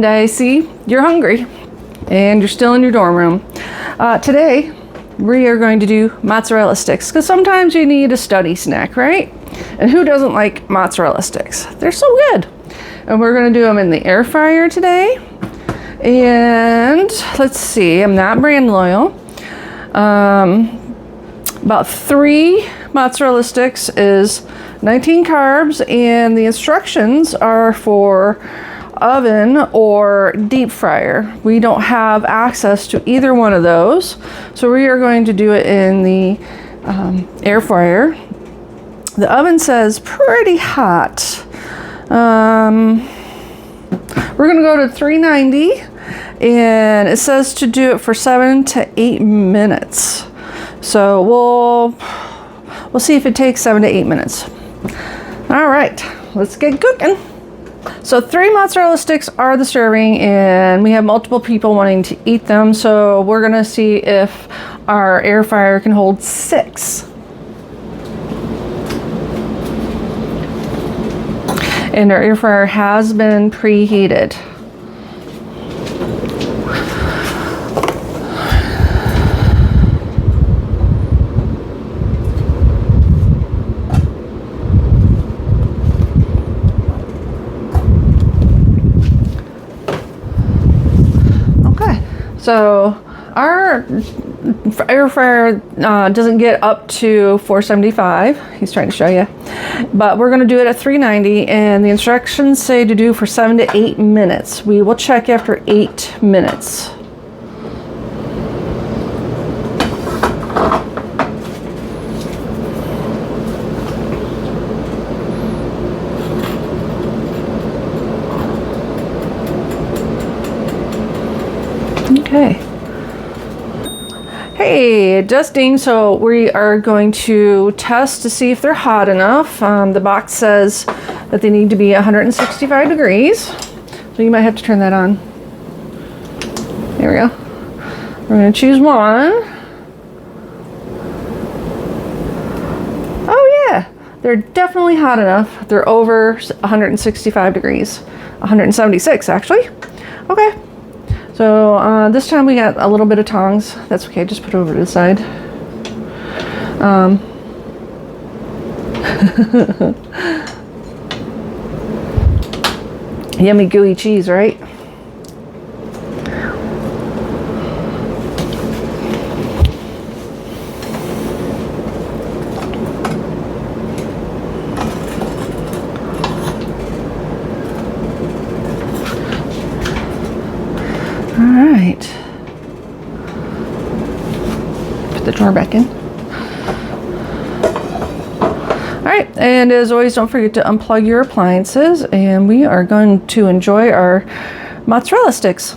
And I see you're hungry and you're still in your dorm room. Today, we are going to do mozzarella sticks because sometimes you need a study snack, right? And who doesn't like mozzarella sticks? They're so good. And we're going to do them in the air fryer today. And let's see, I'm not brand loyal. About 3 mozzarella sticks is 19 carbs, and the instructions are for oven or deep fryer. We don't have access to either one of those, so we are going to do it in the air fryer. The oven says pretty hot. We're gonna go to 390, and it says to do it for 7 to 8 minutes. So we'll see if it takes 7 to 8 minutes. All right, let's get cooking. So 3 mozzarella sticks are the serving, and we have multiple people wanting to eat them. So we're gonna see if our air fryer can hold 6. And our air fryer has been preheated. So our air fryer doesn't get up to 475. He's trying to show you. But we're going to do it at 390, and the instructions say to do for 7 to 8 minutes. We will check after 8 minutes. Okay. Hey, adjusting. So we are going to test to see if they're hot enough. The box says that they need to be 165 degrees. So you might have to turn that on. There we go. We're going to choose one. Oh yeah, they're definitely hot enough. They're over 165 degrees. 176 actually. Okay. So this time we got a little bit of tongs. That's okay, just put it over to the side. Yummy gooey cheese, right? All right. Put the drawer back in. All right, and as always, don't forget to unplug your appliances, and we are going to enjoy our mozzarella sticks.